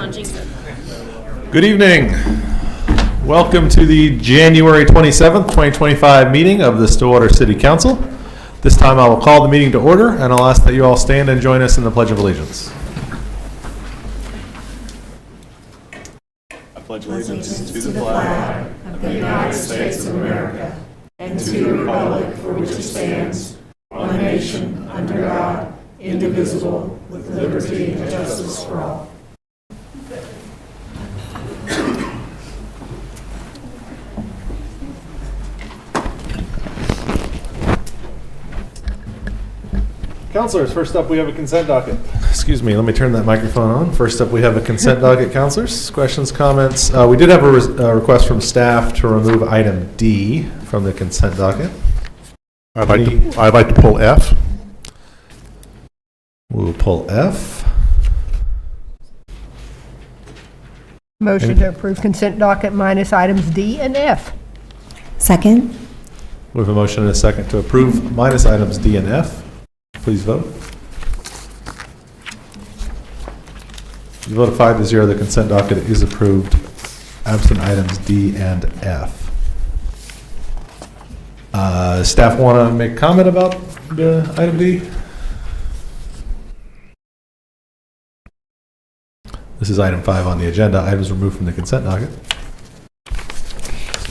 Good evening. Welcome to the January 27th, 2025 meeting of the Stillwater City Council. This time I will call the meeting to order, and I'll ask that you all stand and join us in the Pledge of Allegiance. I pledge allegiance to the flag of the United States of America and to the republic for which it stands, one nation, under God, indivisible, with liberty and justice for all. Councilors, first up we have a consent docket. Excuse me, let me turn that microphone on. First up we have a consent docket, councilors. Questions, comments? We did have a request from staff to remove item D from the consent docket. I'd like to pull F. We'll pull F. Motion to approve consent docket minus items D and F. Second. We have a motion and a second to approve minus items D and F. Please vote. You vote 5-0, the consent docket is approved, absent items D and F. Staff want to make comment about the item D? This is item 5 on the agenda. Items removed from the consent docket.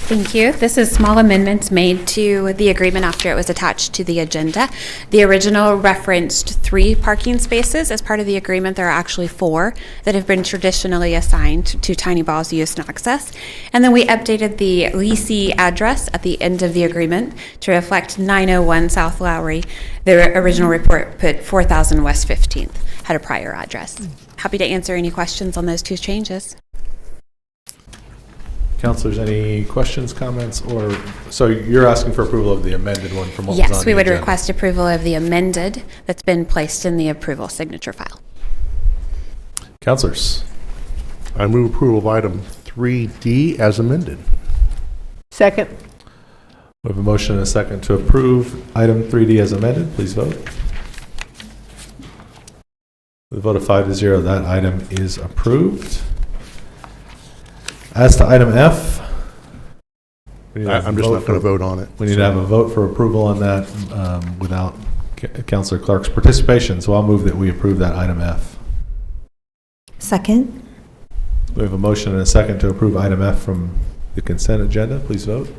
Thank you. This is small amendments made to the agreement after it was attached to the agenda. The original referenced 3 parking spaces. As part of the agreement, there are actually 4 that have been traditionally assigned to Tiny Ball's use and access. And then we updated the leasee address at the end of the agreement to reflect 901 South Lowry. The original report put 4000 West 15th, had a prior address. Happy to answer any questions on those 2 changes. Councilors, any questions, comments, or so you're asking for approval of the amended one from what was on the agenda? Yes, we would request approval of the amended that's been placed in the approval signature file. Councilors. I move approval of item 3D as amended. Second. We have a motion and a second to approve item 3D as amended. Please vote. With a vote of 5-0, that item is approved. As to item F, I'm just not going to vote on it. We need to have a vote for approval on that without Councilor Clark's participation. So I'll move that we approve that item F. Second. We have a motion and a second to approve item F from the consent agenda. Please vote.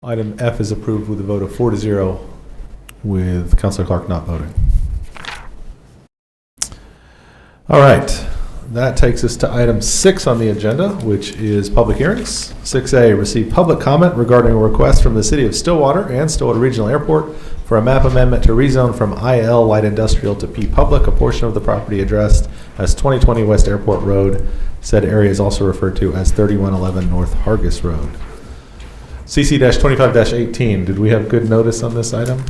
Item F is approved with a vote of 4-0 with Councilor Clark not voting. All right. That takes us to item 6 on the agenda, which is public hearings. 6A, receive public comment regarding a request from the City of Stillwater and Stillwater Regional Airport for a map amendment to rezone from IL Light Industrial to P Public, a portion of the property addressed as 2020 West Airport Road. Said area is also referred to as 3111 North Hargis Road. CC-25-18, did we have good notice on this item?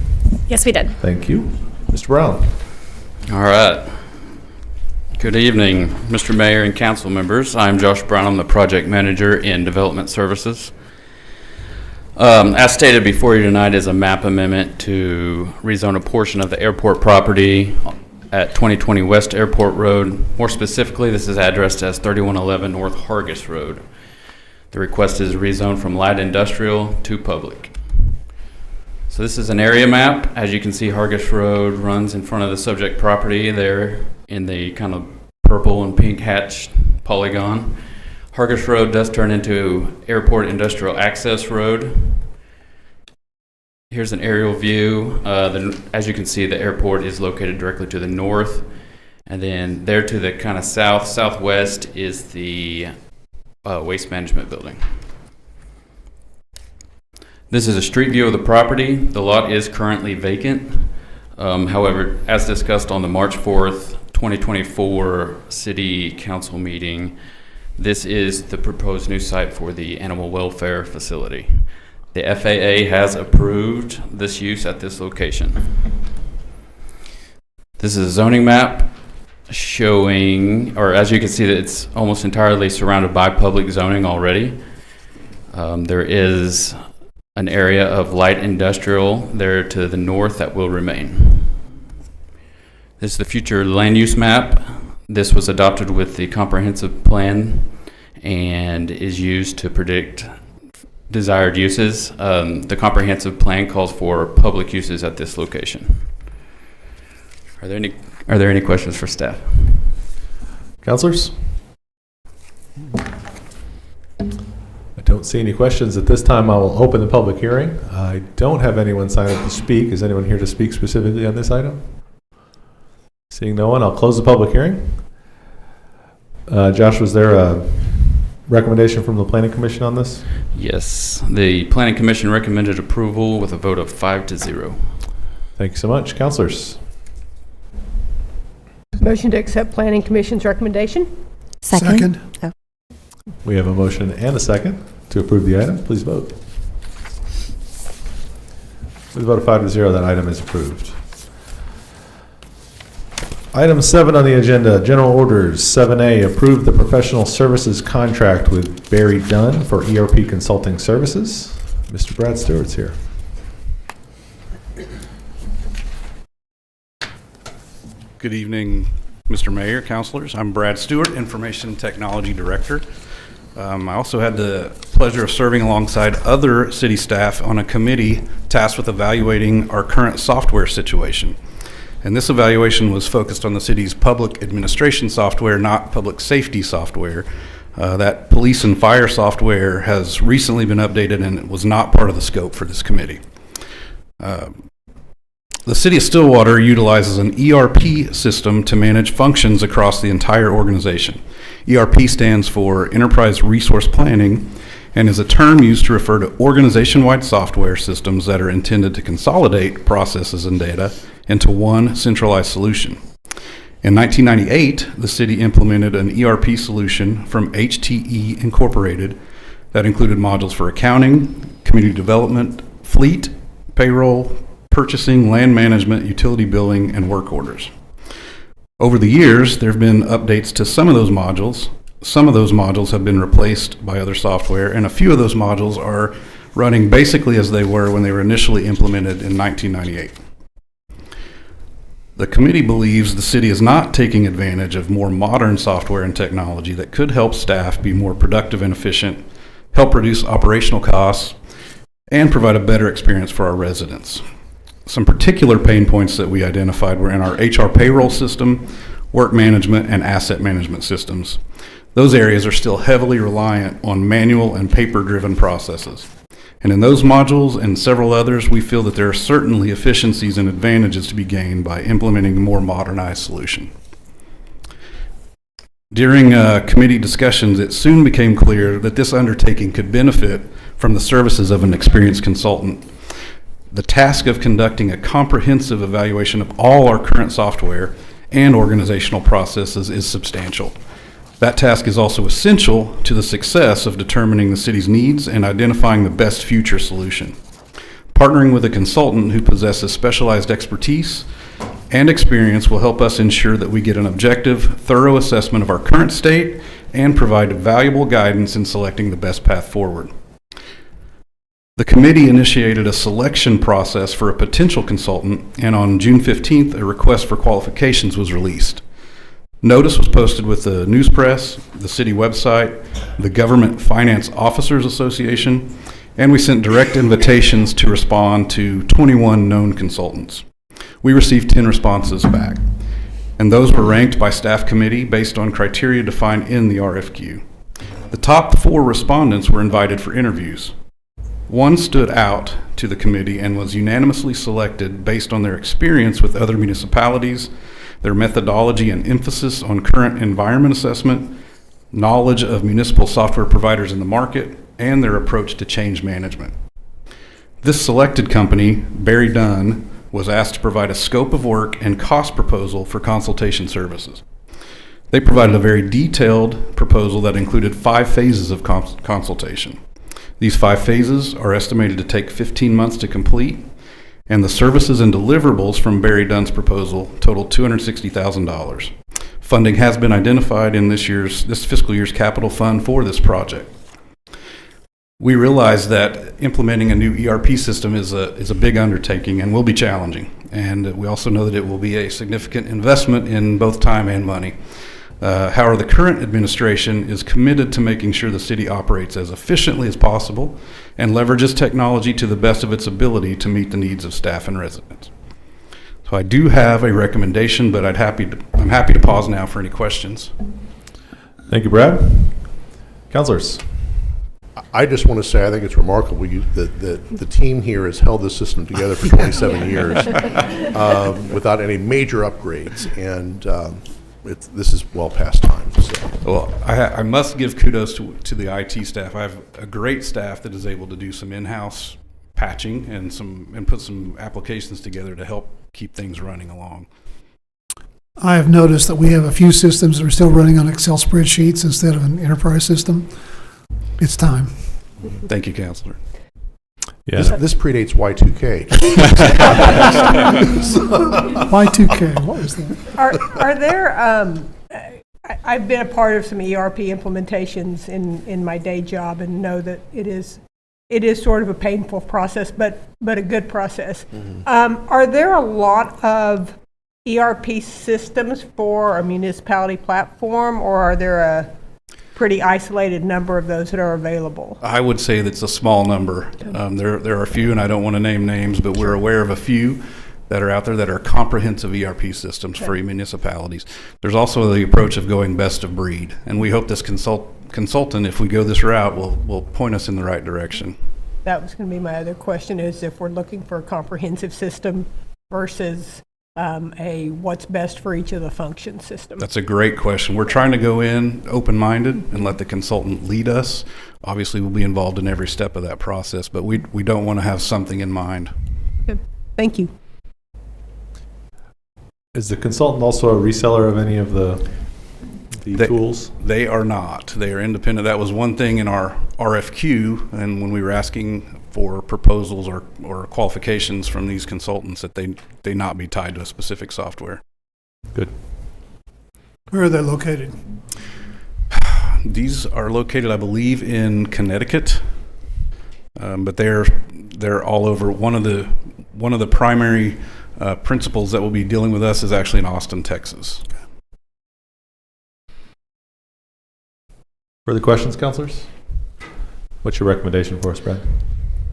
Yes, we did. Thank you. Mr. Brown. All right. Good evening, Mr. Mayor and council members. I'm Josh Brown. I'm the project manager in Development Services. As stated before you tonight is a map amendment to rezone a portion of the airport property at 2020 West Airport Road. More specifically, this is addressed as 3111 North Hargis Road. The request is rezoned from light industrial to public. So this is an area map. As you can see, Hargis Road runs in front of the subject property there in the kind of purple and pink hatched polygon. Hargis Road does turn into Airport Industrial Access Road. Here's an aerial view. As you can see, the airport is located directly to the north. And then there to the kind of southwest is the waste management building. This is a street view of the property. The lot is currently vacant. However, as discussed on the March 4th, 2024 City Council meeting, this is the proposed new site for the animal welfare facility. The FAA has approved this use at this location. This is a zoning map showing, or as you can see, that it's almost entirely surrounded by public zoning already. There is an area of light industrial there to the north that will remain. This is the future land use map. This was adopted with the comprehensive plan and is used to predict desired uses. The comprehensive plan calls for public uses at this location. Are there any questions for staff? Counselors? I don't see any questions. At this time, I will open the public hearing. I don't have anyone sign up to speak. Is anyone here to speak specifically on this item? Seeing no one, I'll close the public hearing. Josh, was there a recommendation from the Planning Commission on this? Yes, the Planning Commission recommended approval with a vote of 5-0. Thank you so much. Counselors? Motion to accept Planning Commission's recommendation? Second. Oh. We have a motion and a second to approve the item. Please vote. With a vote of 5-0, that item is approved. Item 7 on the agenda, general orders. 7A, approve the professional services contract with Barry Dunn for ERP consulting services. Mr. Brad Stewart's here. Good evening, Mr. Mayor, councilors. I'm Brad Stewart, Information Technology Director. I also had the pleasure of serving alongside other city staff on a committee tasked with evaluating our current software situation. And this evaluation was focused on the city's public administration software, not public safety software. That police and fire software has recently been updated and it was not part of the scope for this committee. The City of Stillwater utilizes an ERP system to manage functions across the entire organization. ERP stands for Enterprise Resource Planning and is a term used to refer to organization-wide software systems that are intended to consolidate processes and data into one centralized solution. In 1998, the city implemented an ERP solution from HTE Incorporated that included modules for accounting, community development, fleet, payroll, purchasing, land management, utility billing, and work orders. Over the years, there have been updates to some of those modules. Some of those modules have been replaced by other software, and a few of those modules are running basically as they were when they were initially implemented in 1998. The committee believes the city is not taking advantage of more modern software and technology that could help staff be more productive and efficient, help reduce operational costs, and provide a better experience for our residents. Some particular pain points that we identified were in our HR payroll system, work management, and asset management systems. Those areas are still heavily reliant on manual and paper-driven processes. And in those modules and several others, we feel that there are certainly efficiencies and advantages to be gained by implementing a more modernized solution. During committee discussions, it soon became clear that this undertaking could benefit from the services of an experienced consultant. The task of conducting a comprehensive evaluation of all our current software and organizational processes is substantial. That task is also essential to the success of determining the city's needs and identifying the best future solution. Partnering with a consultant who possesses specialized expertise and experience will help us ensure that we get an objective, thorough assessment of our current state and provide valuable guidance in selecting the best path forward. The committee initiated a selection process for a potential consultant, and on June 15th, a request for qualifications was released. Notice was posted with the news press, the city website, the Government Finance Officers Association, and we sent direct invitations to respond to 21 known consultants. We received 10 responses back, and those were ranked by staff committee based on criteria defined in the RFQ. The top 4 respondents were invited for interviews. One stood out to the committee and was unanimously selected based on their experience with other municipalities, their methodology and emphasis on current environment assessment, knowledge of municipal software providers in the market, and their approach to change management. This selected company, Barry Dunn, was asked to provide a scope of work and cost proposal for consultation services. They provided a very detailed proposal that included 5 phases of consultation. These 5 phases are estimated to take 15 months to complete, and the services and deliverables from Barry Dunn's proposal total $260,000. Funding has been identified in this fiscal year's capital fund for this project. We realize that implementing a new ERP system is a big undertaking and will be challenging, and we also know that it will be a significant investment in both time and money. However, the current administration is committed to making sure the city operates as efficiently as possible and leverages technology to the best of its ability to meet the needs of staff and residents. So I do have a recommendation, but I'm happy to pause now for any questions. Thank you, Brad. Counselors? I just want to say I think it's remarkable that the team here has held this system together for 27 years without any major upgrades, and this is well past time. So. Well, I must give kudos to the IT staff. I have a great staff that is able to do some in-house patching and put some applications together to help keep things running along. I have noticed that we have a few systems that are still running on Excel spreadsheets instead of an enterprise system. It's time. Thank you, Counselor. Yeah. This predates Y2K. Y2K, what was that? Are there, I've been a part of some ERP implementations in my day job and know that it is sort of a painful process, but a good process. Are there a lot of ERP systems for a municipality platform, or are there a pretty isolated number of those that are available? I would say that's a small number. There are a few, and I don't want to name names, but we're aware of a few that are out there that are comprehensive ERP systems for municipalities. There's also the approach of going best of breed, and we hope this consultant, if we go this route, will point us in the right direction. That was going to be my other question, is if we're looking for a comprehensive system versus a what's best for each of the function system. That's a great question. We're trying to go in open-minded and let the consultant lead us. Obviously, we'll be involved in every step of that process, but we don't want to have something in mind. Good. Thank you. Is the consultant also a reseller of any of the tools? They are not. They are independent. That was one thing in our RFQ, and when we were asking for proposals or qualifications from these consultants, that they not be tied to a specific software. Good. Where are they located? These are located, I believe, in Connecticut, but they're all over. One of the primary principals that will be dealing with us is actually in Austin, Texas. Further questions, counselors? What's your recommendation for us, Brad?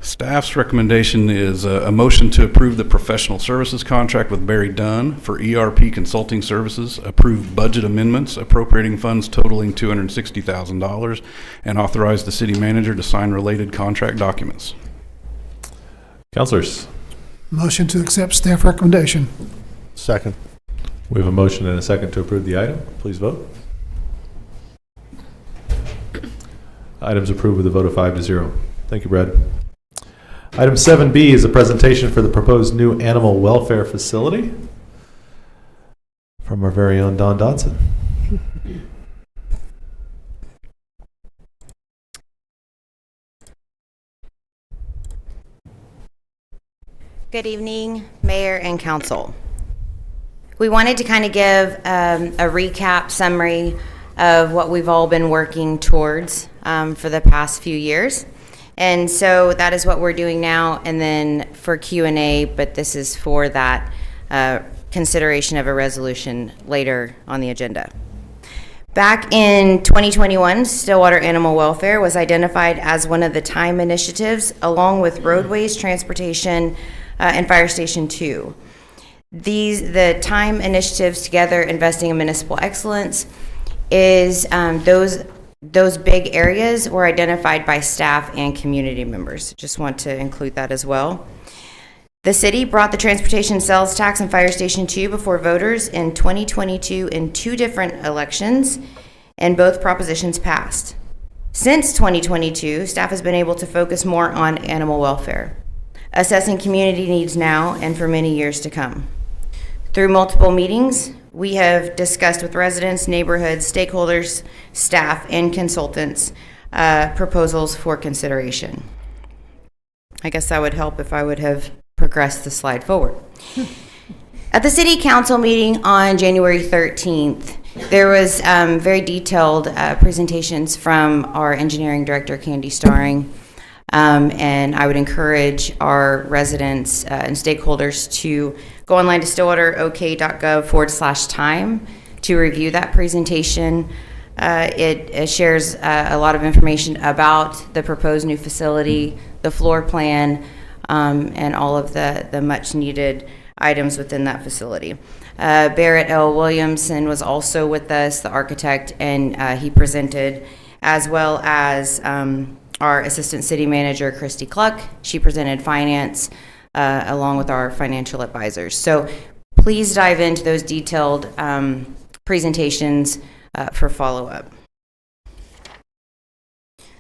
Staff's recommendation is a motion to approve the professional services contract with Barry Dunn for ERP consulting services, approve budget amendments appropriating funds totaling $260,000, and authorize the city manager to sign related contract documents. Counselors? Motion to accept staff recommendation. Second. We have a motion and a second to approve the item. Please vote. Items approved with a vote of 5-0. Thank you, Brad. Item 7B is a presentation for the proposed new animal welfare facility from our very own Don Dodson. Good evening, Mayor and Council. We wanted to kind of give a recap summary of what we've all been working towards for the past few years. And so that is what we're doing now, and then for Q&A, but this is for that consideration of a resolution later on the agenda. Back in 2021, Stillwater Animal Welfare was identified as one of the TIME initiatives, along with roadways, transportation, and Fire Station 2. The TIME initiatives together, investing in municipal excellence, is those big areas were identified by staff and community members. Just want to include that as well. The city brought the transportation sales tax and Fire Station 2 before voters in 2022 in 2 different elections, and both propositions passed. Since 2022, staff has been able to focus more on animal welfare, assessing community needs now and for many years to come. Through multiple meetings, we have discussed with residents, neighborhoods, stakeholders, staff, and consultants proposals for consideration. I guess that would help if I would have progressed the slide forward. At the City Council meeting on January 13th, there was very detailed presentations from our engineering director, Candy Starring, and I would encourage our residents and stakeholders to go online to stillwaterok.gov/time to review that presentation. It shares a lot of information about the proposed new facility, the floor plan, and all of the much needed items within that facility. Barrett L. Williamson was also with us, the architect, and he presented, as well as our assistant city manager, Christy Cluck. She presented finance along with our financial advisors. So please dive into those detailed presentations for follow-up.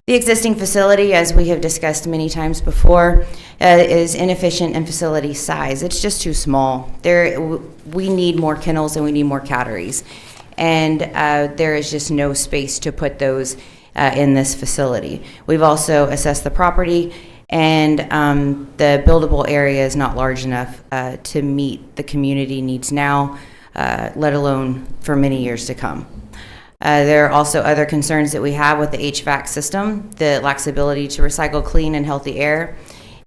The existing facility, as we have discussed many times before, is inefficient in facility size. It's just too small. We need more kennels and we need more catteries. And there is just no space to put those in this facility. We've also assessed the property, and the buildable area is not large enough to meet the community needs now, let alone for many years to come. There are also other concerns that we have with the HVAC system that lacks the ability to recycle clean and healthy air,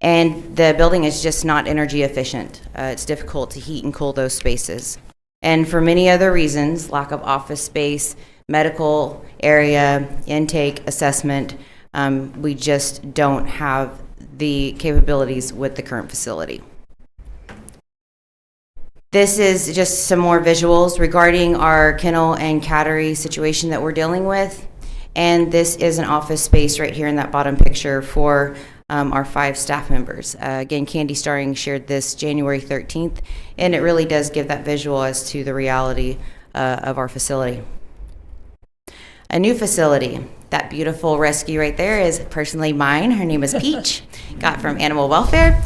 and the building is just not energy efficient. It's difficult to heat and cool those spaces. And for many other reasons, lack of office space, medical area, intake, assessment, we just don't have the capabilities with the current facility. This is just some more visuals regarding our kennel and cattery situation that we're dealing with. And this is an office space right here in that bottom picture for our 5 staff members. Again, Candy Starring shared this January 13th, and it really does give that visual as to the reality of our facility. A new facility. That beautiful rescue right there is personally mine. Her name is Peach, got from Animal Welfare.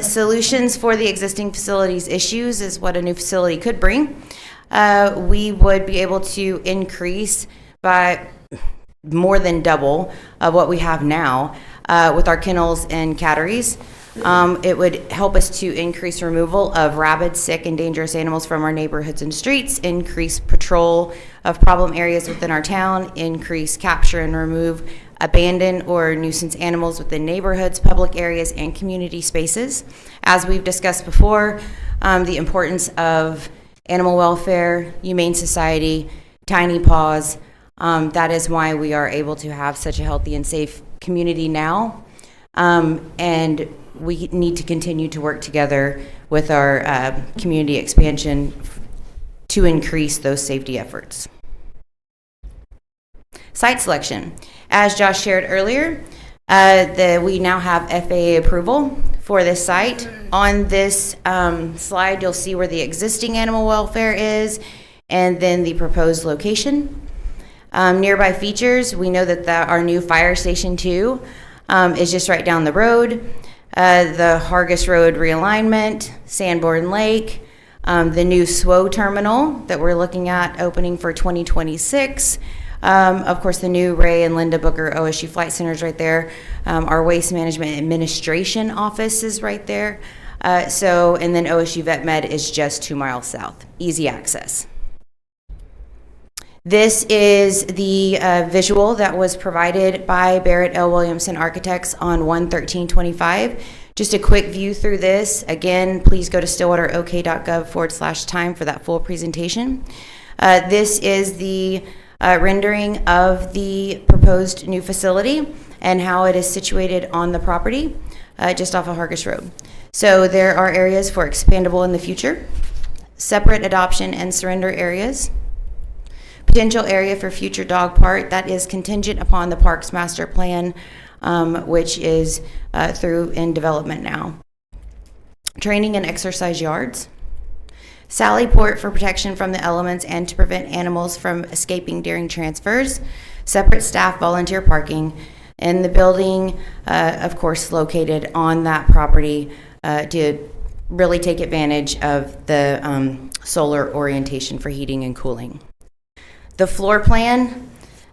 Solutions for the existing facilities issues is what a new facility could bring. We would be able to increase by more than double of what we have now with our kennels and catteries. It would help us to increase removal of rabid, sick, and dangerous animals from our neighborhoods and streets, increase patrol of problem areas within our town, increase capture and remove abandoned or nuisance animals within neighborhoods, public areas, and community spaces. As we've discussed before, the importance of animal welfare, humane society, tiny paws. That is why we are able to have such a healthy and safe community now. And we need to continue to work together with our community expansion to increase those safety efforts. Site selection. As Josh shared earlier, we now have FAA approval for this site. On this slide, you'll see where the existing animal welfare is and then the proposed location. Nearby features, we know that our new fire station 2 is just right down the road. The Hargis Road realignment, Sanborn Lake, the new SUA terminal that we're looking at opening for 2026. Of course, the new Ray and Linda Booker OSU Flight Centers right there. Our Waste Management Administration office is right there. And then OSU Vet Med is just 2 miles south. Easy access. This is the visual that was provided by Barrett L. Williamson Architects on 1/13/25. Just a quick view through this. Again, please go to stillwaterok.gov/time for that full presentation. This is the rendering of the proposed new facility and how it is situated on the property just off of Hargis Road. So there are areas for expandable in the future, separate adoption and surrender areas, potential area for future dog park that is contingent upon the park's master plan, which is through in development now. Training and exercise yards. Sally port for protection from the elements and to prevent animals from escaping during transfers. Separate staff volunteer parking. And the building, of course, located on that property to really take advantage of the solar orientation for heating and cooling. The floor plan,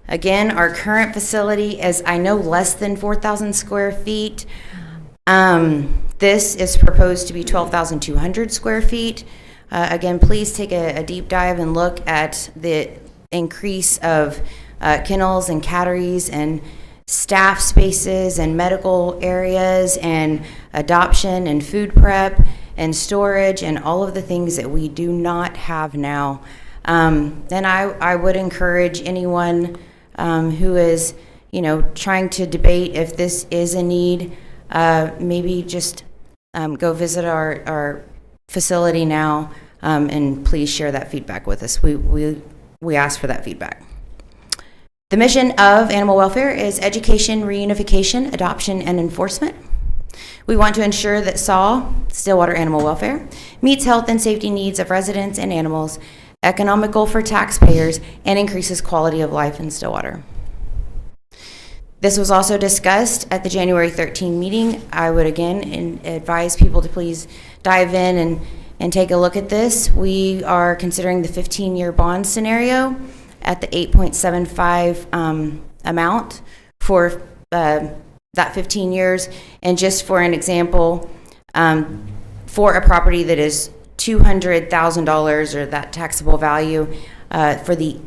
again, our current facility is, I know, less than 4,000 square feet. This is proposed to be 12,200 square feet. Again, please take a deep dive and look at the increase of kennels and catteries and staff spaces and medical areas and adoption and food prep and storage and all of the things that we do not have now. Then I would encourage anyone who is, trying to debate if this is a need, maybe just go visit our facility now, and please share that feedback with us. We ask for that feedback. The mission of animal welfare is education, reunification, adoption, and enforcement. We want to ensure that SAW, Stillwater Animal Welfare, meets health and safety needs of residents and animals, economical for taxpayers, and increases quality of life in Stillwater. This was also discussed at the January 13 meeting. I would again advise people to please dive in and take a look at this. We are considering the 15-year bond scenario at the 8.75 amount for that 15 years. And just for an example, for a property that is $200,000 or that taxable value, for the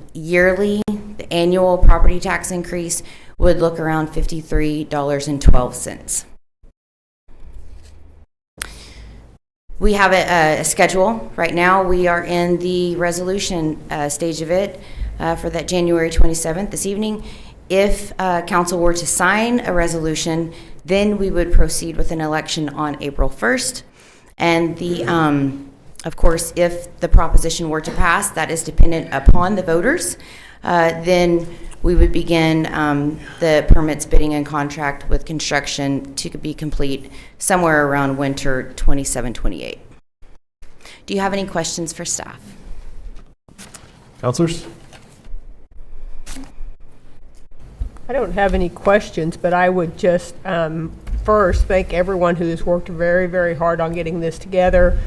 annual property tax increase would look around $53.12. We have a schedule right now. We are in the resolution stage of it for that January 27th this evening. If council were to sign a resolution, then we would proceed with an election on April 1st. And of course, if the proposition were to pass, that is dependent upon the voters, then we would begin the permits, bidding, and contract with construction to be complete somewhere around winter 27-28. Do you have any questions for staff? Counselors? I don't have any questions, but I would just first thank everyone who has worked very, very hard on getting this together.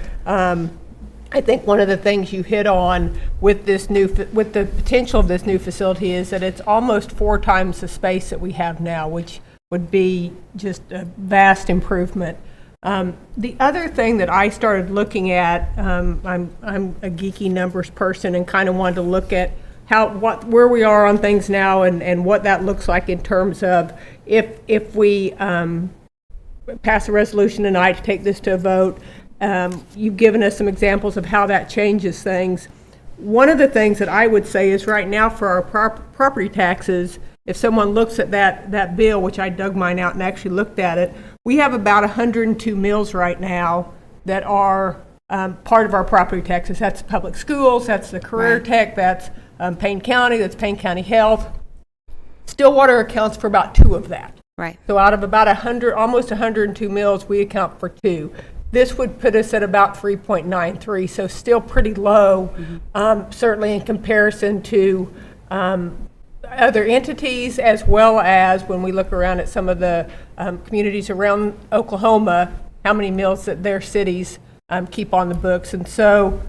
I think one of the things you hit on with with the potential of this new facility is that it's almost 4 times the space that we have now, which would be just a vast improvement. The other thing that I started looking at, I'm a geeky numbers person and kind of wanted to look at where we are on things now and what that looks like in terms of if we pass a resolution tonight to take this to a vote. You've given us some examples of how that changes things. One of the things that I would say is right now for our property taxes, if someone looks at that bill, which I dug mine out and actually looked at it, we have about 102 mills right now that are part of our property taxes. That's public schools, that's the career tech, that's Payne County, that's Payne County Health. Stillwater accounts for about 2 of that. Right. So out of about almost 102 mills, we account for 2. This would put us at about 3.93, so still pretty low, certainly in comparison to other entities, as well as when we look around at some of the communities around Oklahoma, how many mills that their cities keep on the books. And so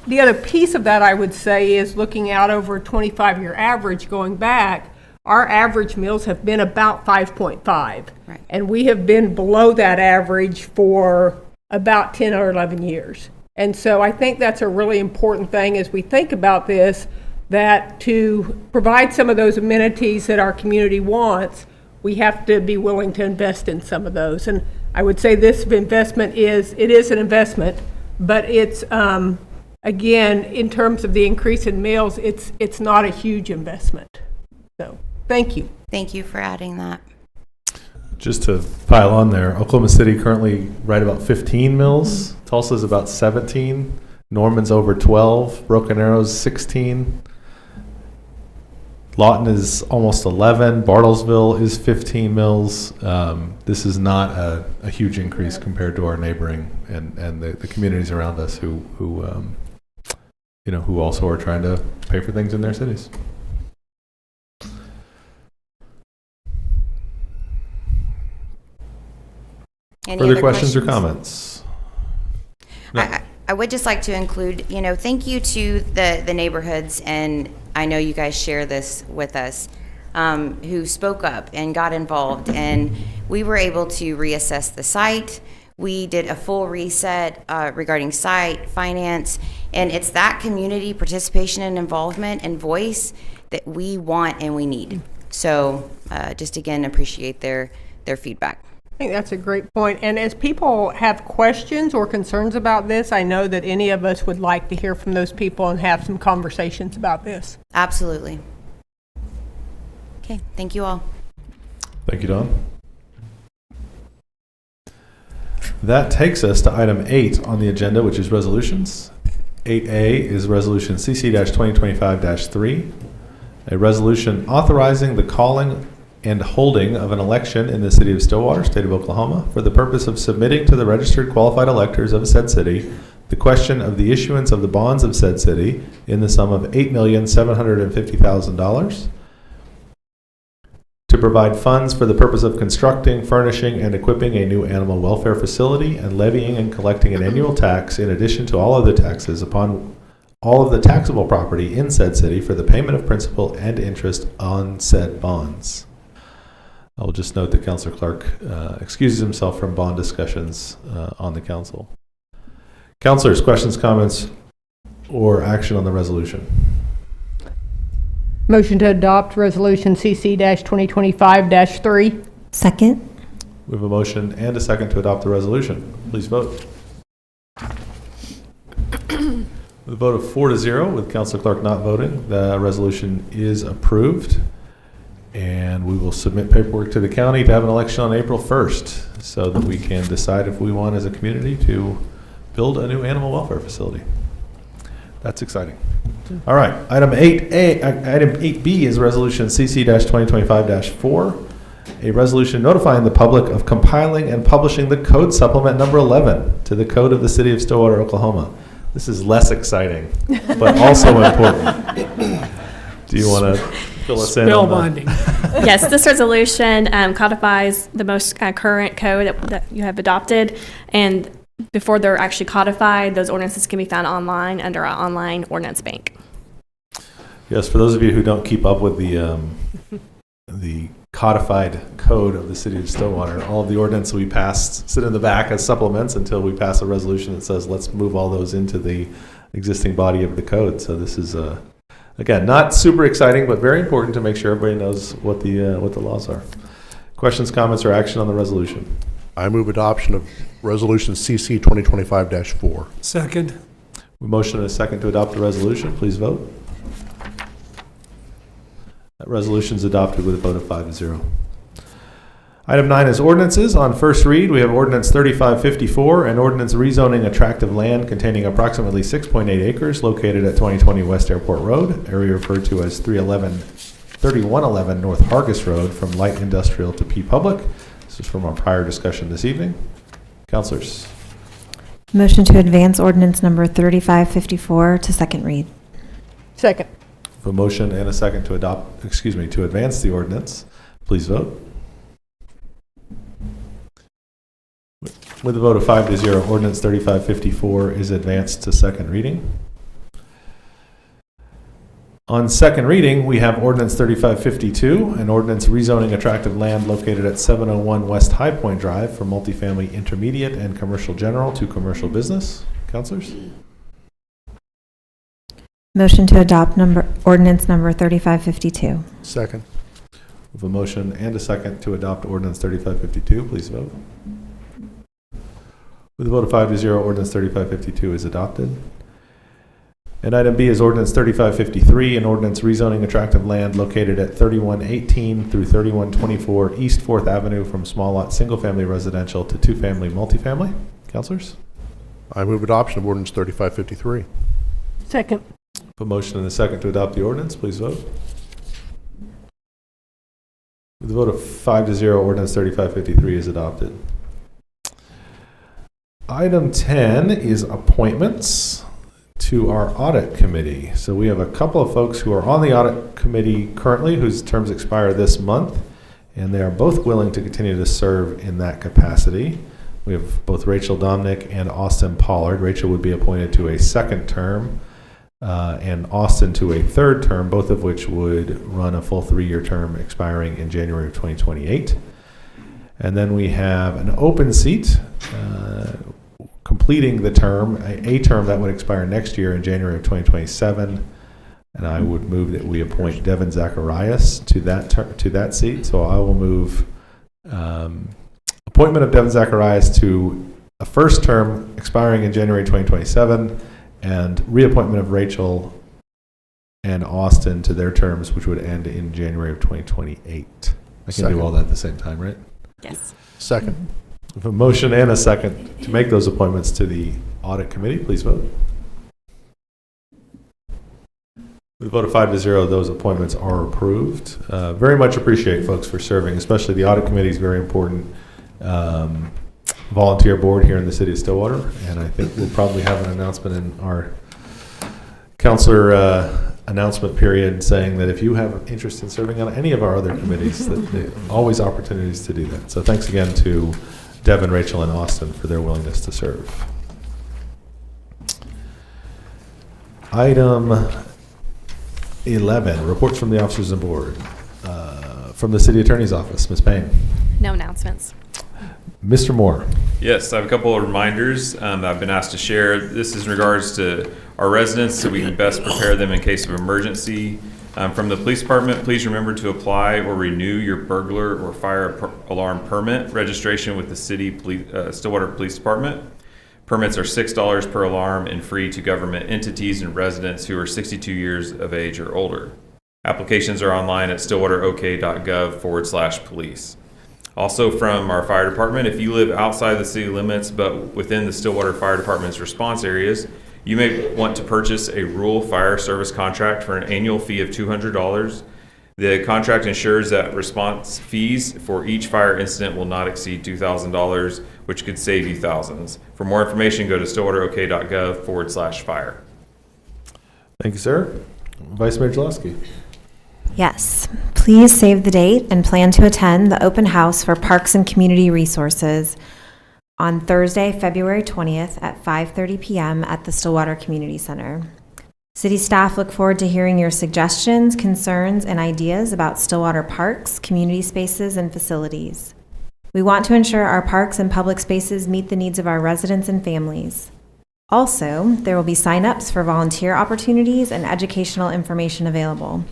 the other piece of that I would say is looking out over a 25-year average going back, our average mills have been about 5.5. Right. And we have been below that average for about 10 or 11 years. And so I think that's a really important thing as we think about this, that to provide some of those amenities that our community wants, we have to be willing to invest in some of those. And I would say this investment is an investment, but it's, again, in terms of the increase in mills, it's not a huge investment. So thank you. Thank you for adding that. Just to pile on there, Oklahoma City currently right about 15 mills. Tulsa's about 17. Norman's over 12. Broken Arrow's 16. Lawton is almost 11. Bartlesville is 15 mills. This is not a huge increase compared to our neighboring and the communities around us who also are trying to pay for things in their cities. Any Further other questions or comments? No. I would just like to include, thank you to the neighborhoods, and I know you guys share this with us, who spoke up and got involved, and we were able to reassess the site. We did a full reset regarding site, finance, and it's that community participation and involvement and voice that we want and we need. So just again, appreciate their feedback. I think that's a great point. And as people have questions or concerns about this, I know that any of us would like to hear from those people and have some conversations about this. Absolutely. Okay, thank you all. Thank you, Don. That takes us to item 8 on the agenda, which is resolutions. 8A is resolution CC-2025-3, a resolution authorizing the calling and holding of an election in the city of Stillwater, state of Oklahoma, for the purpose of submitting to the registered qualified electors of said city the question of the issuance of the bonds of said city in the sum of $8,750,000 to provide funds for the purpose of constructing, furnishing, and equipping a new animal welfare facility and levying and collecting an annual tax in addition to all other taxes upon all of the taxable property in said city for the payment of principal and interest on said bonds. I'll just note that Councilor Clark excuses himself from bond discussions on the council. Councilors, questions, comments, or action on the resolution? Motion to adopt resolution CC-2025-3. Second. We have a motion and a second to adopt the resolution. Please vote. With a vote of 4-0, with Councilor Clark not voting, the resolution is approved. And we will submit paperwork to the county to have an election on April 1st so that we can decide if we want as a community to build a new animal welfare facility. That's exciting. All right, item 8B is resolution CC-2025-4, a resolution notifying the public of compiling and publishing the code supplement number 11 to the code of the city of Stillwater, Oklahoma. This is less exciting, but also important. Do you want to fill us in on that? Yes, this resolution codifies the most current code that you have adopted, and before they're actually codified, those ordinances can be found online under our online ordinance bank. Yes, for those of you who don't keep up with the codified code of the city of Stillwater, all of the ordinances we passed sit in the back as supplements until we pass a resolution that says let's move all those into the existing body of the code. So this is again, not super exciting, but very important to make sure everybody knows what the laws are. Questions, comments, or action on the resolution? I move adoption of resolution CC 2025-4. Second. We motion and a second to adopt the resolution. Please vote. That resolution is adopted with a vote of 5-0. Item 9 is ordinances. On first read, we have ordinance 3554, an ordinance rezoning attractive land containing approximately 6.8 acres located at 2020 West Airport Road, area referred to as 3111 North Hargis Road, from light industrial to P public. This is from our prior discussion this evening. Councilors. Motion to advance ordinance number 3554 to second read. Second. A motion and a second to to advance the ordinance. Please vote. With a vote of 5-0, ordinance 3554 is advanced to second reading. On second reading, we have ordinance 3552, an ordinance rezoning attractive land located at 701 West High Point Drive from multifamily intermediate and commercial general to commercial business. Councilors? Motion to adopt ordinance number 3552. Second. With a motion and a second to adopt ordinance 3552, please vote. With a vote of 5-0, ordinance 3552 is adopted. And item B is ordinance 3553, an ordinance rezoning attractive land located at 3118 through 3124 East 4th Avenue from small lot single-family residential to two-family multifamily. Councilors? I move adoption of ordinance 3553. Second. A motion and a second to adopt the ordinance. Please vote. With a vote of 5-0, ordinance 3553 is adopted. Item 10 is appointments to our audit committee. So we have a couple of folks who are on the audit committee currently whose terms expire this month, and they are both willing to continue to serve in that capacity. We have both Rachel Domnick and Austin Pollard. Rachel would be appointed to a second term, and Austin to a third term, both of which would run a full 3-year term expiring in January of 2028. And then we have an open seat completing the term, a term that would expire next year in January of 2027. And I would move that we appoint Devin Zacharias to that seat. So I will move appointment of Devin Zacharias to a first term expiring in January 2027, and reappointment of Rachel and Austin to their terms, which would end in January of 2028. I can Second. do all that at the same time, right? Yes. Second. With a motion and a second to make those appointments to the audit committee, please vote. With a vote of 5-0, those appointments are approved. Very much appreciate folks for serving, especially the audit committee is very important volunteer board here in the city of Stillwater, and I think we'll probably have an announcement in our counselor announcement period saying that if you have interest in serving on any of our other committees, that there are always opportunities to do that. So thanks again to Devin, Rachel, and Austin for their willingness to serve. Item 11, reports from the officers and board. From the city attorney's office, Ms. Payne. No announcements. Mr. Moore. Yes, I have a couple of reminders that I've been asked to share. This is in regards to our residents so we can best prepare them in case of emergency. From the police department, please remember to apply or renew your burglar or fire alarm permit registration with the Stillwater Police Department. Permits are $6 per alarm and free to government entities and residents who are 62 years of age or older. Applications are online at stillwaterok.gov/police. Also from our fire department, if you live outside the city limits but within the Stillwater Fire Department's response areas, you may want to purchase a rural fire service contract for an annual fee of $200. The contract ensures that response fees for each fire incident will not exceed $2,000, which could save you thousands. For more information, go to stillwaterok.gov/fire. Thank you, sir. Vice Mayor Jalowski. Yes. Please save the date and plan to attend the open house for Parks and Community Resources on Thursday, February 20th at 5:30 p.m. at the Stillwater Community Center. City staff look forward to hearing your suggestions, concerns, and ideas about Stillwater parks, community spaces, and facilities. We want to ensure our parks and public spaces meet the needs of our residents and families. Also, there will be sign-ups for volunteer opportunities and educational information available.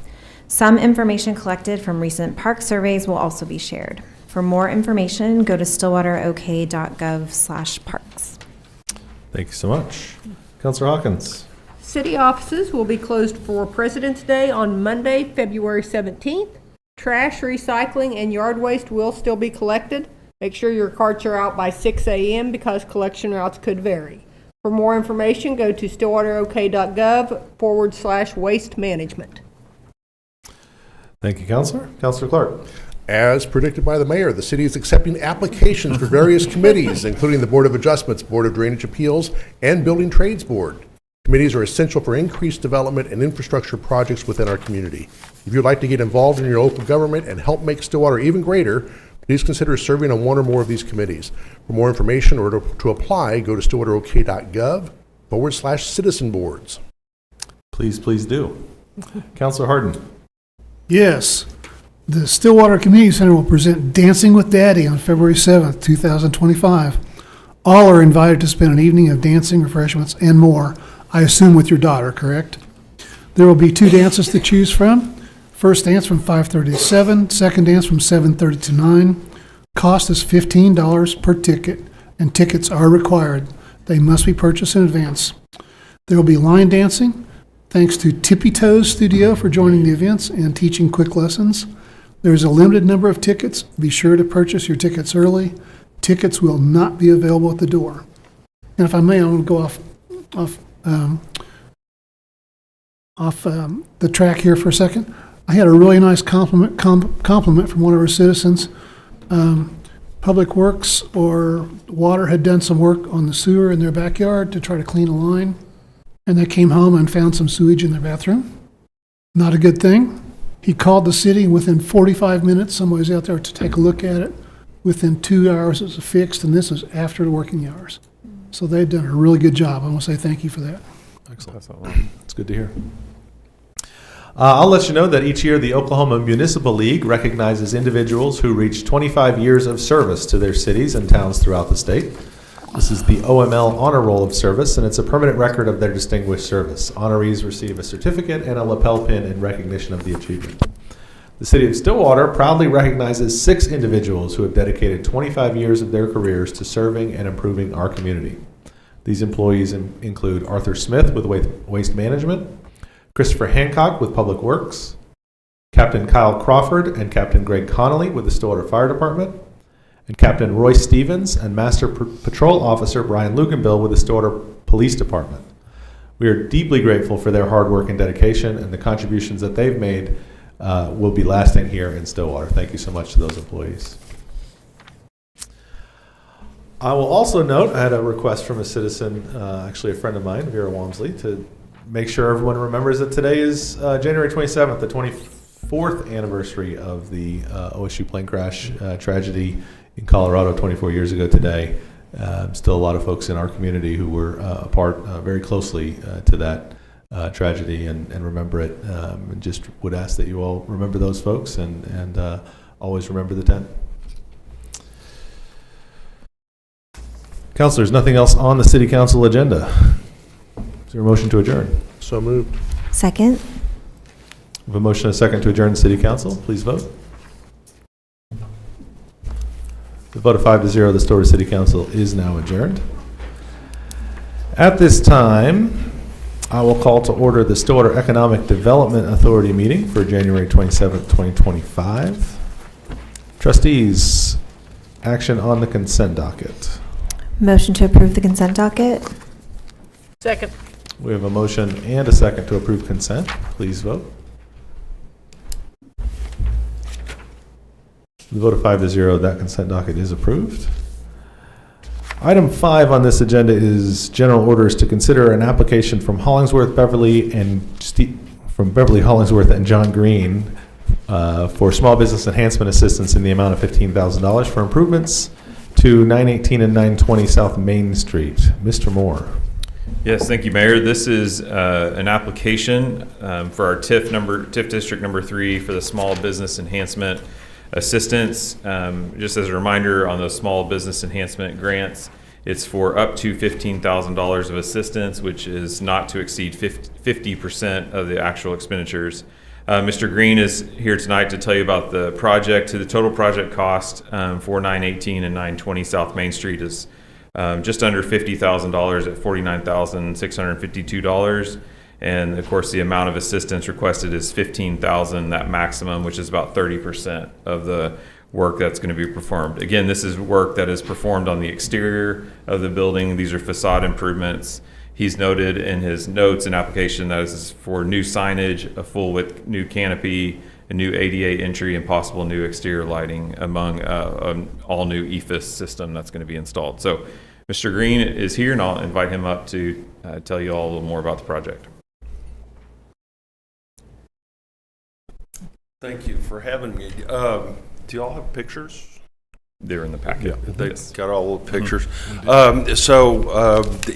Some information collected from recent park surveys will also be shared. For more information, go to stillwaterok.gov/parks. Thank you so much. Councilor Hawkins. City offices will be closed for President's Day on Monday, February 17th. Trash, recycling, and yard waste will still be collected. Make sure your carts are out by 6 a.m. because collection routes could vary. For more information, go to stillwaterok.gov/waste management. Thank you, Councilor. Councilor Clark. As predicted by the mayor, the city is accepting applications for various committees, including the Board of Adjustments, Board of Drainage Appeals, and Building Trades Board. Committees are essential for increased development and infrastructure projects within our community. If you'd like to get involved in your local government and help make Stillwater even greater, please consider serving on one or more of these committees. For more information or to apply, go to stillwaterok.gov/citizen boards. Please do. Councilor Harden. Yes. The Stillwater Community Center will present Dancing with Daddy on February 7th, 2025. All are invited to spend an evening of dancing, refreshments, and more. I assume with your daughter, correct? There will be 2 dances to choose from. First dance from 5:30 to 7, second dance from 7:30 to 9. Cost is $15 per ticket, and tickets are required. They must be purchased in advance. There will be line dancing. Thanks to Tippy Toes Studio for joining the events and teaching quick lessons. There is a limited number of tickets. Be sure to purchase your tickets early. Tickets will not be available at the door. And if I may, I'm going to go off the track here for a second. I had a really nice compliment from one of our citizens. Public Works or Water had done some work on the sewer in their backyard to try to clean a line. And they came home and found some sewage in their bathroom. Not a good thing. He called the city, and within 45 minutes, somebody was out there to take a look at it. Within 2 hours, it was fixed, and this was after the working hours. So they've done a really good job. I want to say thank you for that. Excellent. It's good to hear. I'll let you know that each year the Oklahoma Municipal League recognizes individuals who reach 25 years of service to their cities and towns throughout the state. This is the OML Honor Roll of Service, and it's a permanent record of their distinguished service. Honorees receive a certificate and a lapel pin in recognition of the achievement. The City of Stillwater proudly recognizes 6 individuals who have dedicated 25 years of their careers to serving and improving our community. These employees include Arthur Smith with Waste Management, Christopher Hancock with Public Works, Captain Kyle Crawford and Captain Greg Connolly with the Stillwater Fire Department, and Captain Roy Stevens and Master Patrol Officer Brian Luganville with the Stillwater Police Department. We are deeply grateful for their hard work and dedication, and the contributions that they've made will be lasting here in Stillwater. Thank you so much to those employees. I will also note, I had a request from a citizen, actually a friend of mine, Vera Walmsley, to make sure everyone remembers that today is January 27th, the 24th anniversary of the OSU plane crash tragedy in Colorado 24 years ago today. Still a lot of folks in our community who were a part very closely to that tragedy and remember it. And just would ask that you all remember those folks and always remember the 10. Councilors, nothing else on the City Council agenda. Is there a motion to adjourn? So moved. Second? We have a motion and a second to adjourn the City Council. Please vote. The vote of 5-0, the Stillwater City Council is now adjourned. At this time, I will call to order the Stillwater Economic Development Authority meeting for January 27th, 2025. Trustees, action on the consent docket. Motion to approve the consent docket? Second. We have a motion and a second to approve consent. Please vote. The vote of 5-0, that consent docket is approved. Item 5 on this agenda is general orders to consider an application from Hollingsworth, Beverly, Hollingsworth, and John Green for small business enhancement assistance in the amount of $15,000 for improvements to 918 and 920 South Main Street. Mr. Moore. Yes, thank you, Mayor. This is an application for our TIF District number 3 for the Small Business Enhancement Assistance. Just as a reminder on those small business enhancement grants, it's for up to $15,000 of assistance, which is not to exceed 50% of the actual expenditures. Mr. Green is here tonight to tell you about the project. The total project cost for 918 and 920 South Main Street is just under $50,000 at $49,652. And of course, the amount of assistance requested is $15,000, that maximum, which is about 30% of the work that's going to be performed. Again, this is work that is performed on the exterior of the building. These are facade improvements. He's noted in his notes and application that this is for new signage, a full width new canopy, a new ADA entry, and possible new exterior lighting among an all new EFIS system that's going to be installed. So Mr. Green is here, and I'll invite him up to tell you all a little more about the project. Thank you for having me. Do you all have pictures? They're in the packet. Yeah, they've Yes. got all the pictures.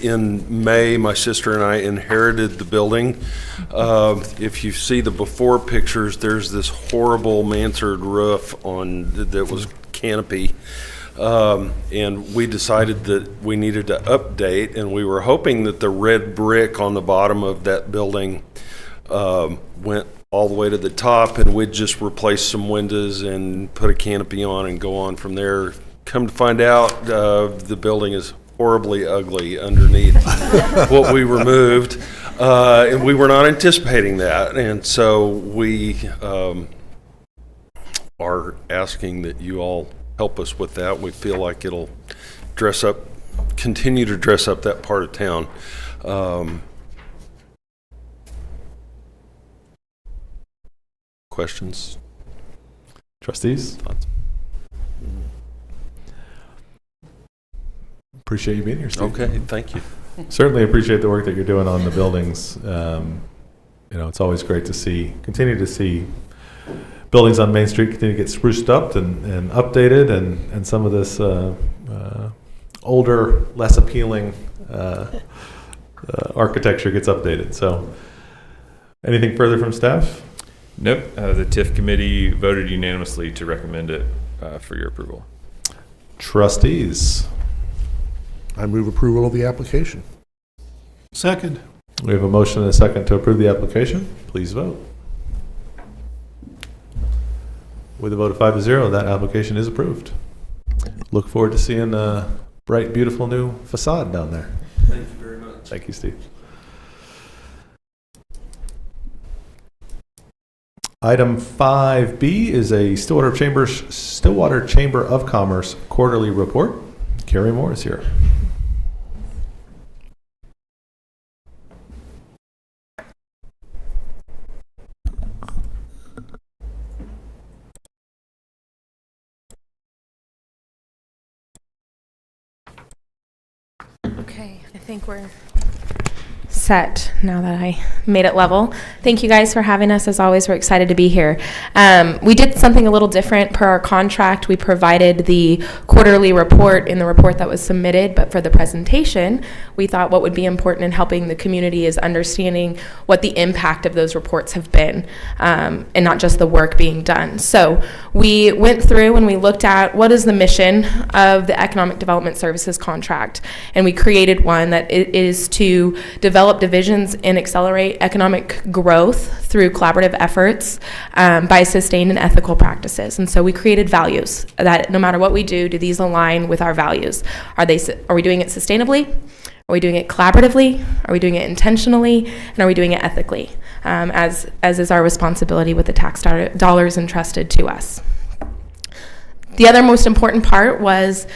In May, my sister and I inherited the building. If you see the before pictures, there's this horrible mansard roof that was canopy. And we decided that we needed to update, and we were hoping that the red brick on the bottom of that building went all the way to the top, and we'd just replace some windows and put a canopy on and go on from there. Come to find out, the building is horribly ugly underneath what we removed, and we were not anticipating that. And so we are asking that you all help us with that. We feel like it'll continue to dress up that part of town. Questions? Trustees? Appreciate you being here, Steve. Okay, thank you. Certainly appreciate the work that you're doing on the buildings. It's always great to continue to see buildings on Main Street continue to get spruced up and updated, and some of this older, less appealing architecture gets updated. So, anything further from staff? Nope. The TIF committee voted unanimously to recommend it for your approval. Trustees? I move approval of the application. Second. We have a motion and a second to approve the application. Please vote. With a vote of 5-0, that application is approved. Look forward to seeing a bright, beautiful new facade down there. Thank you very much. Thank you, Steve. Item 5B is a Stillwater Chamber of Commerce quarterly report. Carrie Moore is here. Okay, I think we're set now that I made it level. Thank you guys for having us. As always, we're excited to be here. We did something a little different per our contract. We provided the quarterly report in the report that was submitted, but for the presentation, we thought what would be important in helping the community is understanding what the impact of those reports have been, and not just the work being done. So we went through and we looked at what is the mission of the Economic Development Services contract, and we created one that it is to develop divisions and accelerate economic growth through collaborative efforts by sustained and ethical practices. And so we created values that no matter what we do these align with our values? Are we doing it sustainably? Are we doing it collaboratively? Are we doing it intentionally? And are we doing it ethically? As is our responsibility with the tax dollars entrusted to us. The other most important part was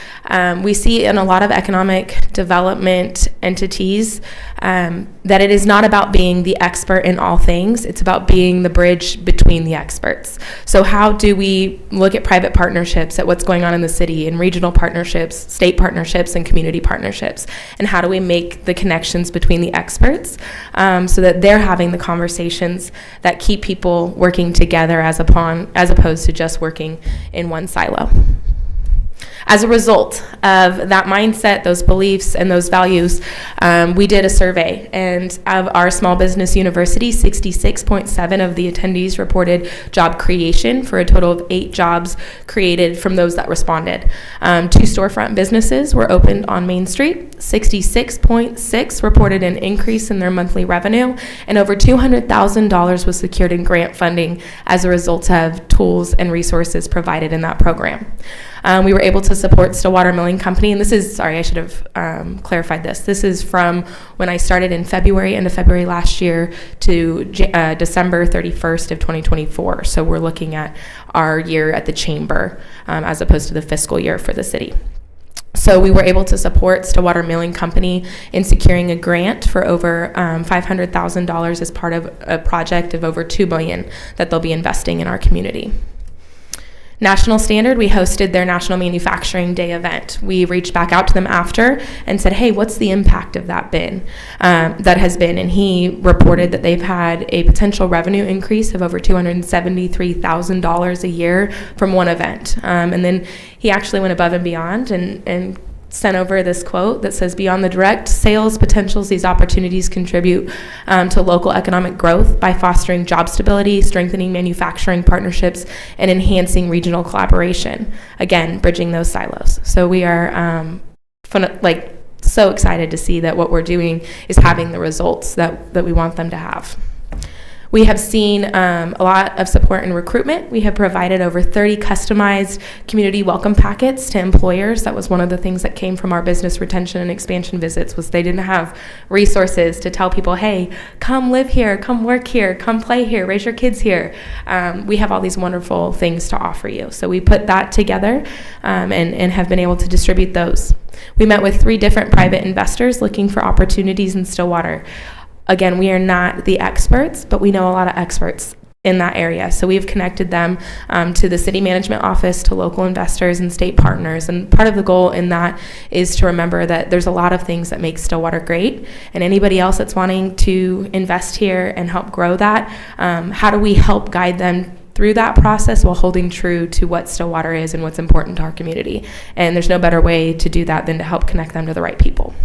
we see in a lot of economic development entities that it is not about being the expert in all things. It's about being the bridge between the experts. So how do we look at private partnerships, at what's going on in the city, and regional partnerships, state partnerships, and community partnerships? And how do we make the connections between the experts so that they're having the conversations that keep people working together as opposed to just working in one silo? As a result of that mindset, those beliefs, and those values, we did a survey. And of our small business university, 66.7% of the attendees reported job creation, for a total of 8 jobs created from those that responded. 2 storefront businesses were opened on Main Street. 66.6% reported an increase in their monthly revenue, and over $200,000 was secured in grant funding as a result of tools and resources provided in that program. We were able to support Stillwater Milling Company, and this is, sorry, I should have clarified this. This is from when I started in February, end of February last year, to December 31st of 2024. So we're looking at our year at the chamber as opposed to the fiscal year for the city. So we were able to support Stillwater Milling Company in securing a grant for over $500,000 as part of a project of over $2 billion that they'll be investing in our community. National Standard, we hosted their National Manufacturing Day event. We reached back out to them after and said, hey, what's the impact of that has been? And he reported that they've had a potential revenue increase of over $273,000 a year from one event. And then he actually went above and beyond and sent over this quote that says, beyond the direct sales potentials, these opportunities contribute to local economic growth by fostering job stability, strengthening manufacturing partnerships, and enhancing regional collaboration. Again, bridging those silos. So we are so excited to see that what we're doing is having the results that we want them to have. We have seen a lot of support in recruitment. We have provided over 30 customized community welcome packets to employers. That was one of the things that came from our business retention and expansion visits, was they didn't have resources to tell people, hey, come live here, come work here, come play here, raise your kids here. We have all these wonderful things to offer you. So we put that together and have been able to distribute those. We met with 3 different private investors looking for opportunities in Stillwater. Again, we are not the experts, but we know a lot of experts in that area. So we've connected them to the city management office, to local investors and state partners. And part of the goal in that is to remember that there's a lot of things that make Stillwater great. And anybody else that's wanting to invest here and help grow that, how do we help guide them through that process while holding true to what Stillwater is and what's important to our community? And there's no better way to do that than to help connect them to the right people.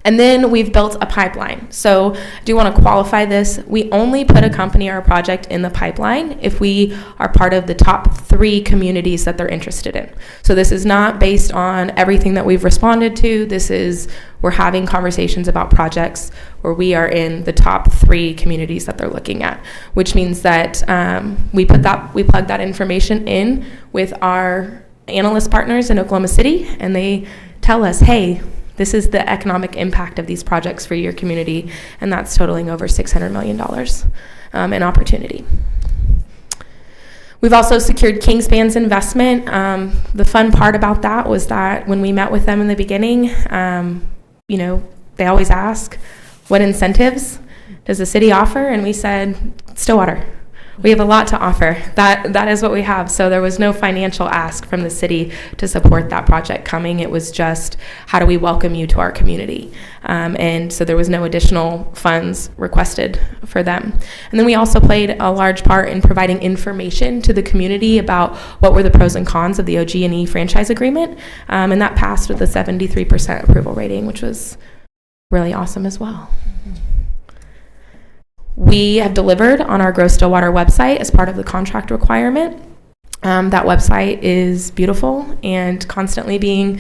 And then we've built a pipeline. So I do want to qualify this. We only put a company or a project in the pipeline if we are part of the top 3 communities that they're interested in. So this is not based on everything that we've responded to. This is, we're having conversations about projects where we are in the top 3 communities that they're looking at, which means that we plug that information in with our analyst partners in Oklahoma City, and they tell us, hey, this is the economic impact of these projects for your community, and that's totaling over $600 million in opportunity. We've also secured Kingspan's investment. The fun part about that was that when we met with them in the beginning, they always ask, what incentives does the city offer? And we said, Stillwater. We have a lot to offer. That is what we have. So there was no financial ask from the city to support that project coming. It was just, how do we welcome you to our community? And so there was no additional funds requested for them. And then we also played a large part in providing information to the community about what were the pros and cons of the OG&E franchise agreement. And that passed with a 73% approval rating, which was really awesome as well. We have delivered on our Grow Stillwater website as part of the contract requirement. That website is beautiful and constantly being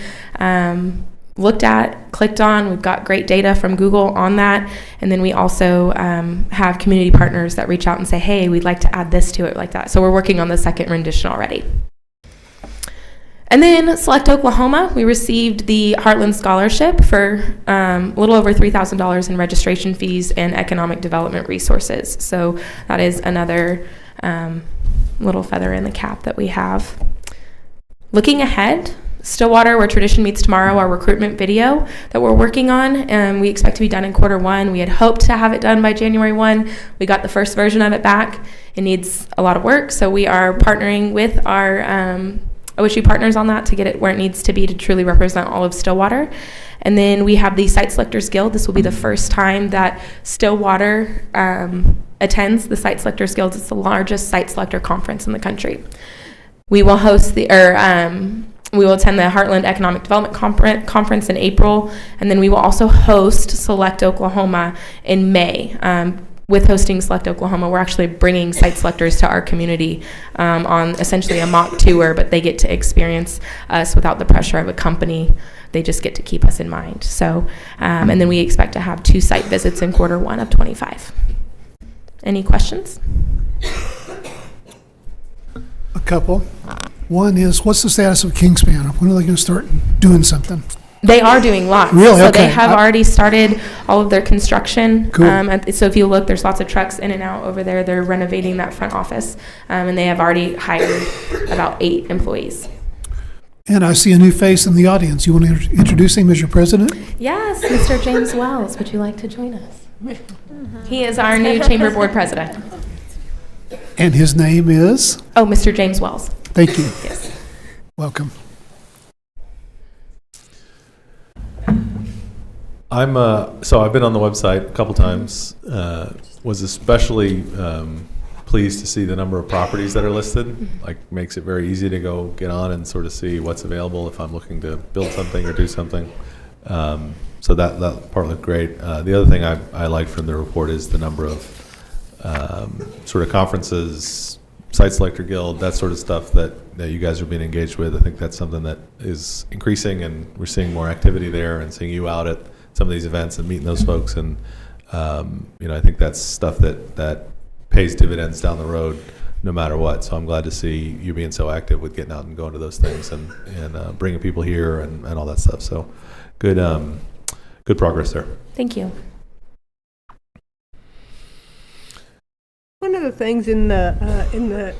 looked at, clicked on. We've got great data from Google on that. And then we also have community partners that reach out and say, hey, we'd like to add this to it, like that. So we're working on the second rendition already. And then Select Oklahoma, we received the Heartland Scholarship for a little over $3,000 in registration fees and economic development resources. So that is another little feather in the cap that we have. Looking ahead, Stillwater, where tradition meets tomorrow, our recruitment video that we're working on, and we expect to be done in Q1. We had hoped to have it done by January 1. We got the first version of it back. It needs a lot of work, so we are partnering with our OSU partners on that to get it where it needs to be to truly represent all of Stillwater. And then we have the Site Selectors Guild. This will be the first time that Stillwater attends the Site Selectors Guild. It's the largest site selector conference in the country. We will host we will attend the Heartland Economic Development Conference in April, and then we will also host Select Oklahoma in May. With hosting Select Oklahoma, we're actually bringing site selectors to our community on essentially a mock tour, but they get to experience us without the pressure of a company. They just get to keep us in mind. So, and then we expect to have 2 site visits in Q1 of 25. Any questions? A couple. One is, what's the status of Kingspan? When are they going to start doing something? They are doing lots. Really? So Okay. they have already started all of their construction. Cool. So if you look, there's lots of trucks in and out over there. They're renovating that front office, and they have already hired about 8 employees. And I see a new face in the audience. You want to introduce him as your president? Yes, Mr. James Wells, would you like to join us? He is our new chamber board president. And his name is? Oh, Mr. James Wells. Thank you. Yes. Welcome. So I've been on the website a couple times. Was especially pleased to see the number of properties that are listed. Like, makes it very easy to go get on and sort of see what's available if I'm looking to build something or do something. So that part looked great. The other thing I liked from the report is the number of sort of conferences, Site Selector Guild, that sort of stuff that you guys are being engaged with. I think that's something that is increasing, and we're seeing more activity there and seeing you out at some of these events and meeting those folks. And I think that's stuff that pays dividends down the road no matter what. So I'm glad to see you being so active with getting out and going to those things and bringing people here and all that stuff. So good progress there. Thank you. One of the things in the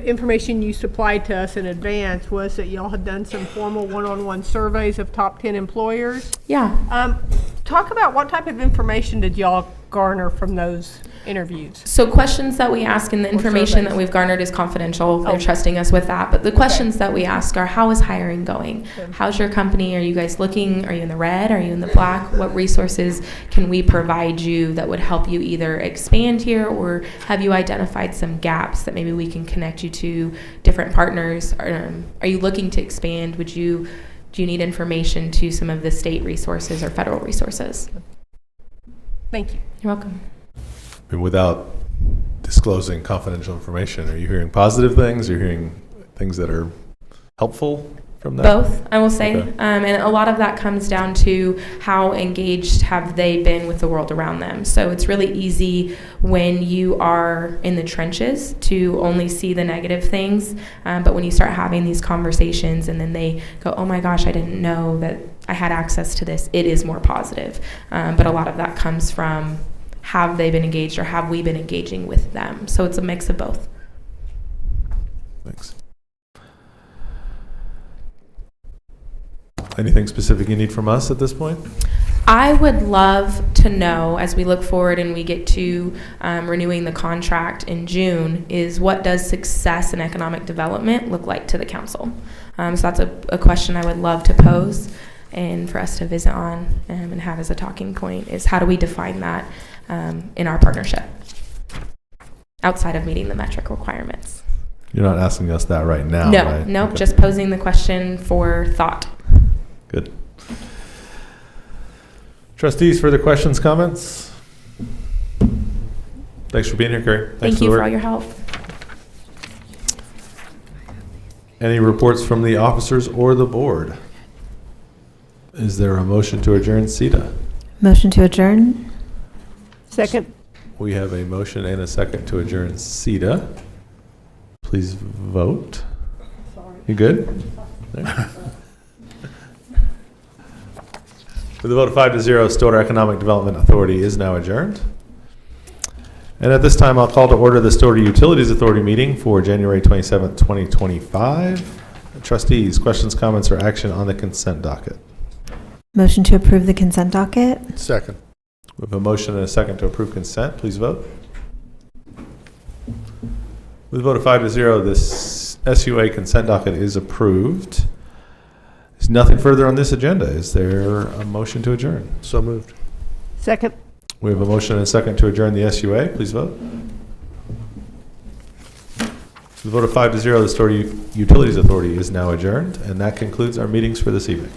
information you supplied to us in advance was that y'all had done some formal one-on-one surveys of top 10 employers. Yeah. Talk about what type of information did y'all garner from those interviews? So questions that we ask and the information surveys. that we've garnered is confidential. They're Oh. trusting us with that. But the questions that we ask are, how is hiring going? Good. How's your company? Are you guys looking? Are you in the red? Are you in the black? What resources can we provide you that would help you either expand here, or have you identified some gaps that maybe we can connect you to different partners? Are you looking to expand? Do Do you need information to some of the state resources or federal resources? Thank you. You're welcome. And without disclosing confidential information, are you hearing positive things? Are you hearing things that are helpful from that? Both, I will say. Okay. And a lot of that comes down to how engaged have they been with the world around them. So it's really easy when you are in the trenches to only see the negative things. But when you start having these conversations and then they go, oh my gosh, I didn't know that I had access to this, it is more positive. But a lot of that comes from, have they been engaged or have we been engaging with them? So it's a mix of both. Thanks. Anything specific you need from us at this point? I would love to know, as we look forward and we get to renewing the contract in June, is what does success in economic development look like to the council? So that's a question I would love to pose and for us to visit on and have as a talking point, is how do we define that in our partnership outside of meeting the metric requirements? You're not asking us that right now, No, right? nope, Okay. just posing the question for thought. Good. Trustees, further questions, comments? Thanks for being here, Carrie. Thanks Thank the you for work. all your help. Any reports from the officers or the board? Is there a motion to adjourn SEDA? Motion to adjourn? Second. We have a motion and a second to adjourn SEDA. Please vote. You good? There. With a vote of 5-0, Stillwater Economic Development Authority is now adjourned. And at this time, I'll call to order the Stillwater Utilities Authority meeting for January 27th, 2025. Trustees, questions, comments, or action on the consent docket? Motion to approve the consent docket? Second. We have a motion and a second to approve consent. Please vote. With a vote of 5-0, this SUA consent docket is approved. There's nothing further on this agenda. Is there a motion to adjourn? So moved. Second. We have a motion and a second to adjourn the SUA. Please vote. With a vote of 5-0, the Stillwater Utilities Authority is now adjourned, and that concludes our meetings for this evening.